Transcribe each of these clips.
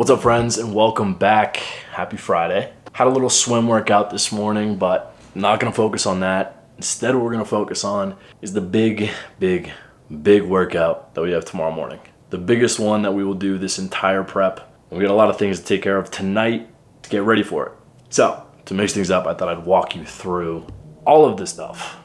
What's up, friends, and welcome back. Happy Friday. Had a little swim workout this morning, but not gonna focus on that. Instead, what we're gonna focus on is the big workout that we have tomorrow morning. The biggest one that we will do this entire prep. And we got a lot of things to take care of tonight to get ready for it. So, to mix things up, I thought I'd walk you through all of the stuff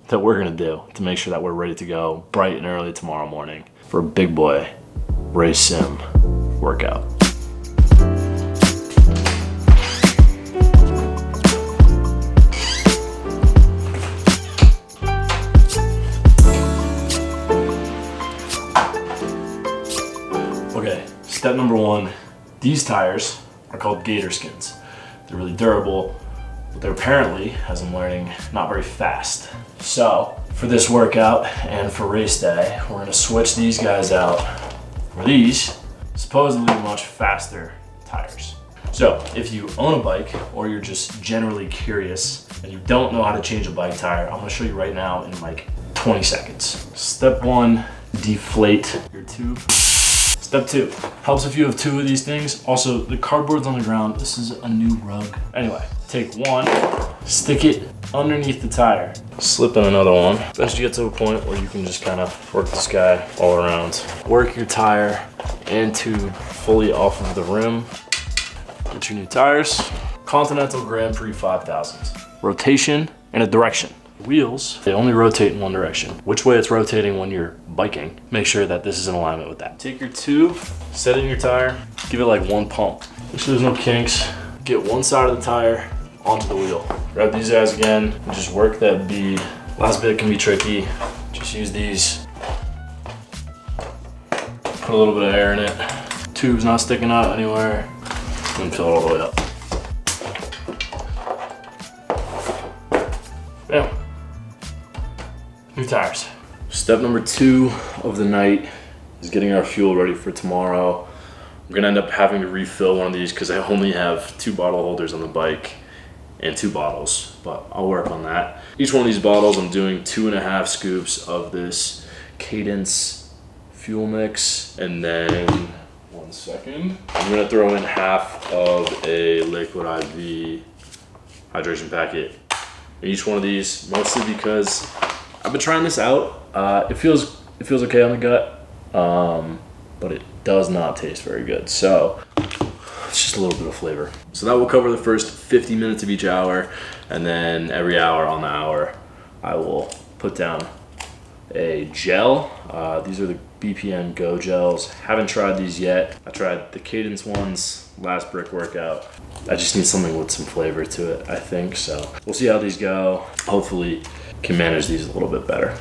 that we're gonna do to make sure that we're ready to go bright and early tomorrow morning for a big boy race sim workout. Okay, step number one, these tires are called gator skins. They're really durable, but they're apparently, as I'm learning, not very fast. So for this workout and for race day, we're gonna switch these guys out for these supposedly much faster tires. So if you own a bike or you're just generally curious and you don't know how to change a bike tire, I'm gonna show you right now in like 20 seconds. Step one, deflate your tube. Step two, helps if you have two of these things. Also, the cardboard's on the ground. This is a new rug. Anyway, take one, stick it underneath the tire. Slip in another one. Eventually get to a point where you can just kind of work this guy all around. Work your tire and tube fully off of the rim. Get your new tires. Continental Grand Prix 5000s. Rotation and a direction. Wheels, they only rotate in one direction. Which way it's rotating when you're biking, make sure that this is in alignment with that. Take your tube, set it in your tire, give it like one pump. Make sure there's no kinks. Get one side of the tire onto the wheel. Grab these guys again and just work that bead. Last bit can be tricky. Just use these. Put a little bit of air in it. Tube's not sticking out anywhere. And fill it all the way up. Bam. New tires. Step number two of the night is getting our fuel ready for tomorrow. We're gonna end up having to refill one of these because I only have 2 bottle holders on the bike and 2 bottles, but I'll work on that. Each one of these bottles, I'm doing 2.5 scoops of this Cadence fuel mix, and then, one second, I'm gonna throw in half of a Liquid IV hydration packet. Each one of these, mostly because I've been trying this out. It feels okay on the gut, but it does not taste very good. So it's just a little bit of flavor. So that will cover the first 50 minutes of each hour, and then every hour on the hour, I will put down a gel. These are the BPM Go gels. Haven't tried these yet. I tried the Cadence ones last brick workout. I just need something with some flavor to it, I think. So we'll see how these go. Hopefully can manage these a little bit better.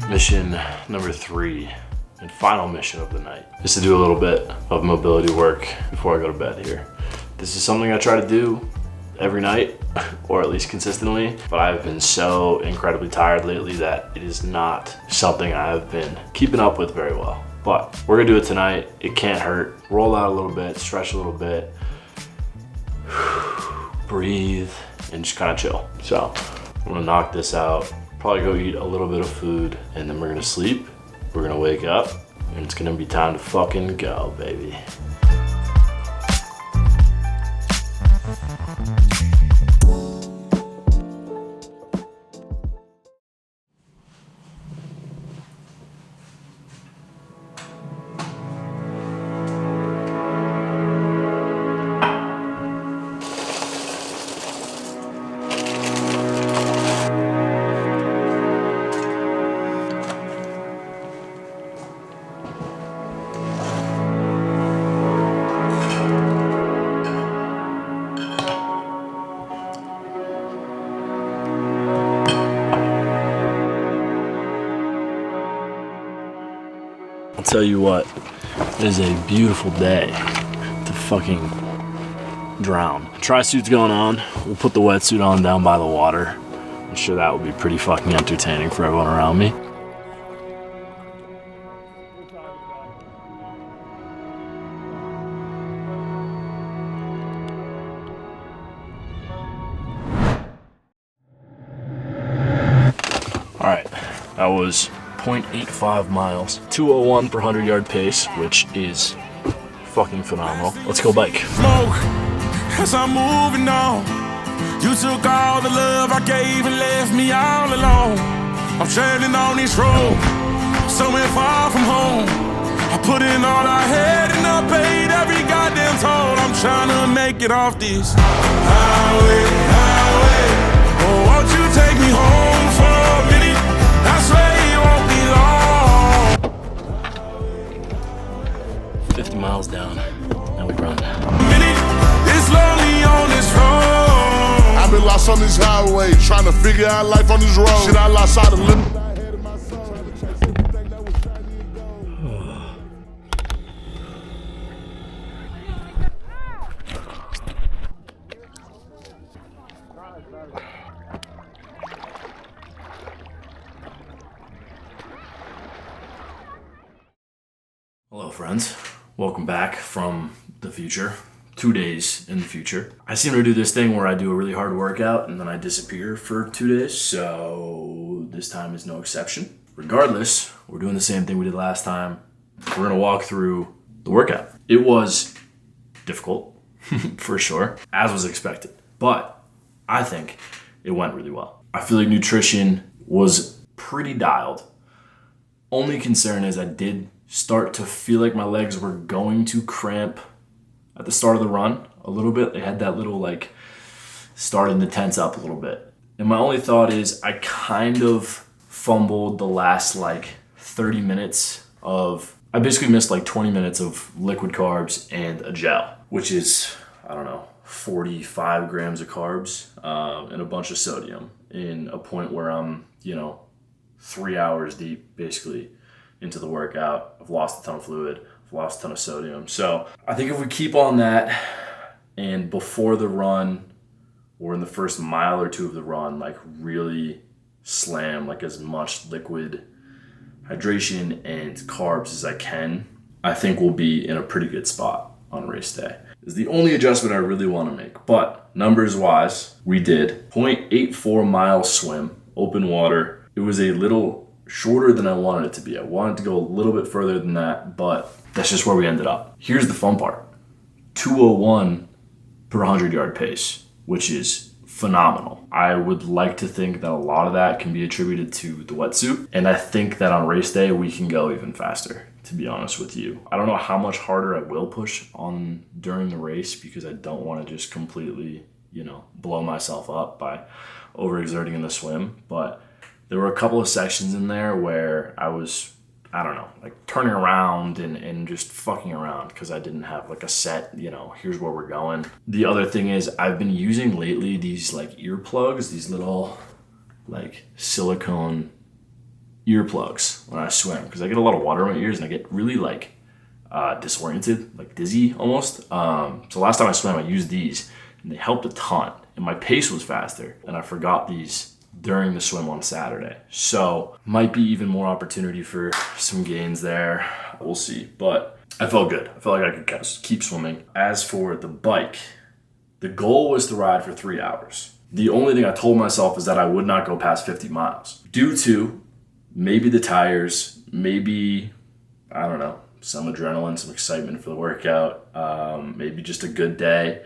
Mission number 3 and final mission of the night is to do a little bit of mobility work before I go to bed here. This is something I try to do every night, or at least consistently, but I've been so incredibly tired lately that it is not something I've been keeping up with very well. But we're gonna do it tonight. It can't hurt. Roll out a little bit, stretch a little bit, breathe, and just kind of chill. So I'm gonna knock this out, probably go eat a little bit of food, and then we're gonna sleep. We're gonna wake up, and it's gonna be time to fucking go, baby. I'll tell you what, it is a beautiful day to fucking drown. Tri-suit's going on. We'll put the wetsuit on down by the water. I'm sure that will be pretty fucking entertaining for everyone around me. All right, that was 0.85 miles, 201 per 100-yard pace, which is fucking phenomenal. Let's go bike. Smoke as I'm moving on. You took all the love I gave and left me all alone. I'm traveling on this road, somewhere far from home. I put in all I had and I paid every goddamn toll. I'm trying to make it off this highway. Oh, won't you take me home for a minute? I swear it won't be long. 50 miles down, now we run. It's lonely on this road. I've been lost on this highway, trying to figure out life on this road. Shit, I lost out of limit. Hello friends, welcome back from the future, 2 days in the future. I seem to do this thing where I do a really hard workout and then I disappear for 2 days, so this time is no exception. Regardless, we're doing the same thing we did last time. We're gonna walk through the workout. It was difficult, for sure, as was expected, but I think it went really well. I feel like nutrition was pretty dialed. Only concern is I did start to feel like my legs were going to cramp at the start of the run a little bit. They had that little like starting to tense up a little bit. And my only thought is I kind of fumbled the last like 30 minutes of, I basically missed like 20 minutes of liquid carbs and a gel, which is, I don't know, 45 grams of carbs and a bunch of sodium in a point where I'm, 3 hours deep basically into the workout. I've lost a ton of fluid, I've lost a ton of sodium. So I think if we keep on that and before the run or in the first mile or two of the run, like really slam like as much liquid hydration and carbs as I can, I think we'll be in a pretty good spot on race day. Is the only adjustment I really want to make. But numbers wise, we did 0.84 mile swim, open water. It was a little shorter than I wanted it to be. I wanted to go a little bit further than that, but that's just where we ended up. Here's the fun part. 201 per 100-yard pace, which is phenomenal. I would like to think that a lot of that can be attributed to the wetsuit, and I think that on race day we can go even faster, to be honest with you. I don't know how much harder I will push on during the race because I don't want to just completely, blow myself up by overexerting in the swim, but there were a couple of sections in there where I was, like turning around and just fucking around because I didn't have like a set, here's where we're going. The other thing is I've been using lately these like earplugs, these little like silicone earplugs when I swim because I get a lot of water in my ears and I get really like disoriented, like dizzy almost. So last time I swam, I used these and they helped a ton and my pace was faster and I forgot these during the swim on Saturday. So might be even more opportunity for some gains there. We'll see, but I felt good. I felt like I could kind of keep swimming. As for the bike, the goal was to ride for 3 hours. The only thing I told myself is that I would not go past 50 miles due to maybe the tires, maybe, some adrenaline, some excitement for the workout, maybe just a good day.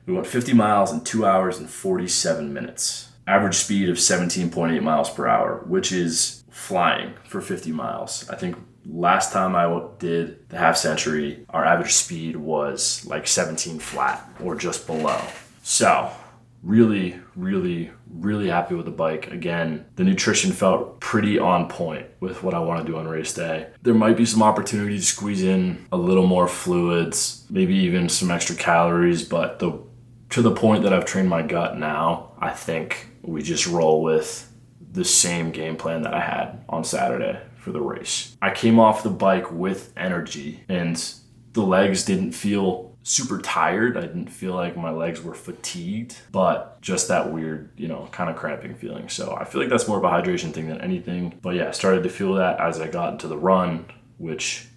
We went 50 miles in 2 hours and 47 minutes. Average speed of 17.8 miles per hour, which is flying for 50 miles. I think last time I did the half century, our average speed was like 17 flat or just below. So really, really, really happy with the bike. Again, the nutrition felt pretty on point with what I want to do on race day. There might be some opportunity to squeeze in a little more fluids, maybe even some extra calories, but to the point that I've trained my gut now, I think we just roll with the same game plan that I had on Saturday for the race. I came off the bike with energy and the legs didn't feel super tired. I didn't feel like my legs were fatigued, but just that weird, kind of cramping feeling. So I feel like that's more of a hydration thing than anything. But yeah, I started to feel that as I got into the run, which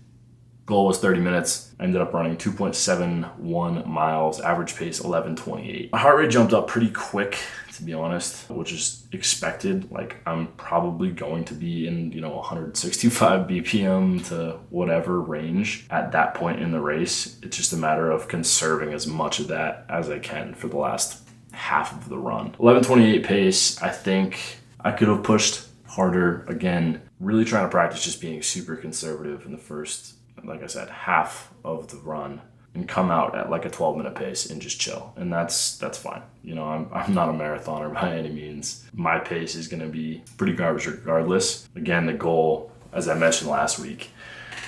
Goal was 30 minutes. I ended up running 2.71 miles, average pace 11:28. My heart rate jumped up pretty quick, to be honest, which is expected. Like, I'm probably going to be in, 165 BPM to whatever range at that point in the race. It's just a matter of conserving as much of that as I can for the last half of the run. 11:28 pace, I think I could have pushed harder. Again, really trying to practice just being super conservative in the first, like I said, half of the run, and come out at like a 12-minute pace and just chill. And that's fine. I'm not a marathoner by any means. My pace is going to be pretty garbage regardless. Again, the goal, as I mentioned last week,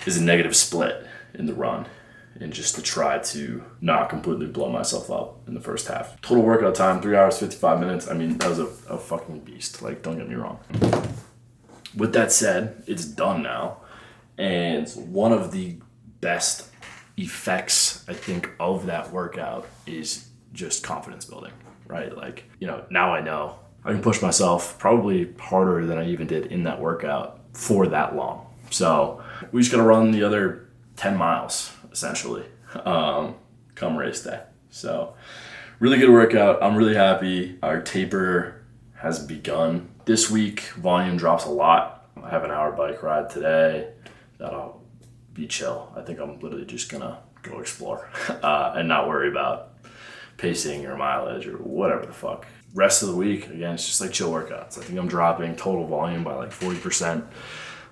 is a negative split in the run, and just to try to not completely blow myself up in the first half. Total workout time, 3 hours, 55 minutes. I mean, that was a fucking beast. Like, don't get me wrong. With that said, it's done now. And one of the best effects, I think, of that workout is just confidence building, right? Like, now I know I can push myself probably harder than I even did in that workout for that long. So we just got to run the other 10 miles, essentially, come race day. So really good workout. I'm really happy. Our taper has begun. This week, volume drops a lot. I have an hour bike ride today. That'll be chill. I think I'm literally just gonna go explore and not worry about pacing or mileage or whatever the fuck. Rest of the week, again, it's just like chill workouts. I think I'm dropping total volume by like 40%.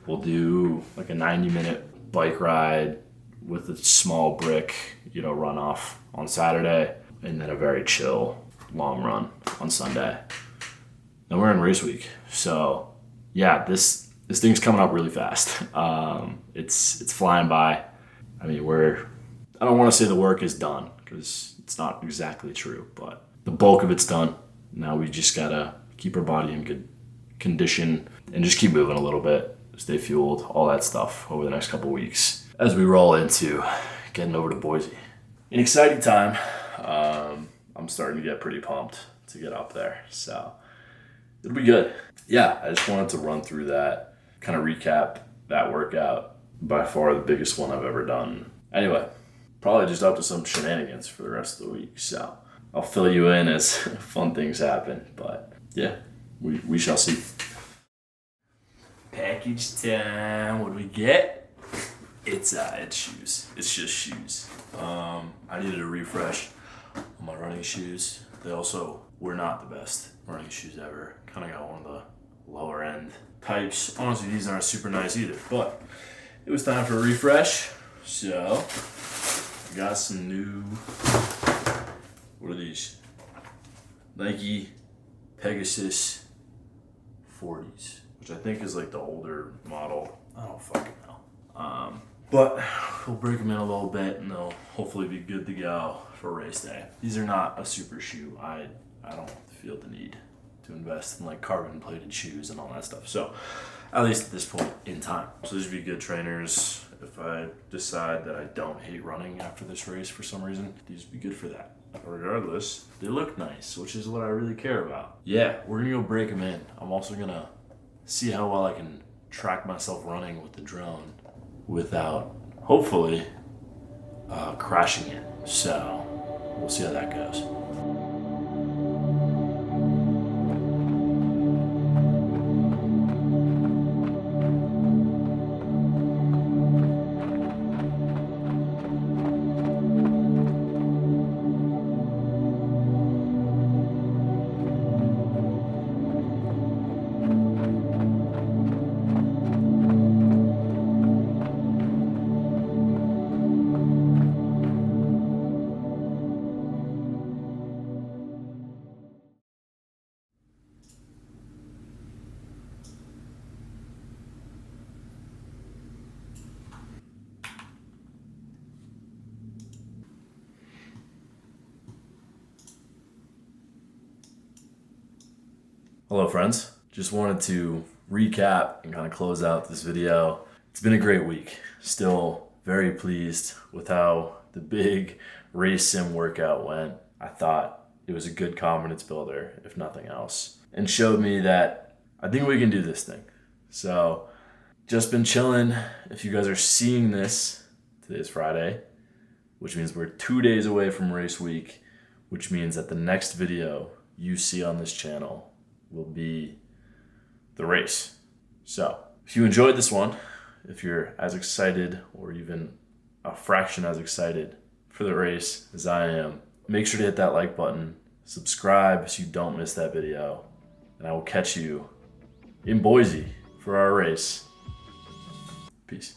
We'll do like a 90-minute bike ride with a small brick, runoff on Saturday, and then a very chill long run on Sunday. Then we're in race week. So yeah, this thing's coming up really fast. It's flying by. I mean, I don't want to say the work is done, because it's not exactly true, but the bulk of it's done. Now we just gotta keep our body in good condition and just keep moving a little bit, stay fueled, all that stuff over the next couple weeks as we roll into getting over to Boise. An exciting time. I'm starting to get pretty pumped to get up there, so it'll be good. Yeah, I just wanted to run through that, kind of recap that workout. By far the biggest one I've ever done. Anyway, probably just up to some shenanigans for the rest of the week, so I'll fill you in as fun things happen. But yeah, we shall see. Package time. What do we get? It's shoes. It's just shoes. I needed a refresh on my running shoes. They also were not the best running shoes ever. Kind of got one of the lower end types. Honestly, these aren't super nice either, but it was time for a refresh. So I got some new, what are these? Nike Pegasus 40s, which I think is like the older model. I don't fucking know. But we'll break them in a little bit and they'll hopefully be good to go for race day. These are not a super shoe. I don't feel the need to invest in like carbon plated shoes and all that stuff. So at least at this point in time. So these would be good trainers if I decide that I don't hate running after this race for some reason. These would be good for that. Regardless, they look nice, which is what I really care about. Yeah, we're gonna go break them in. I'm also gonna see how well I can track myself running with the drone without, hopefully, crashing it. So we'll see how that goes. Hello friends, just wanted to recap and kind of close out this video. It's been a great week. Still very pleased with how the big race sim workout went. I thought it was a good confidence builder, if nothing else, and showed me that I think we can do this thing. So just been chilling. If you guys are seeing this Today is Friday, which means we're 2 days away from race week, which means that the next video you see on this channel will be the race. So if you enjoyed this one, if you're as excited or even a fraction as excited for the race as I am, make sure to hit that like button, subscribe so you don't miss that video, and I will catch you in Boise for our race. Peace.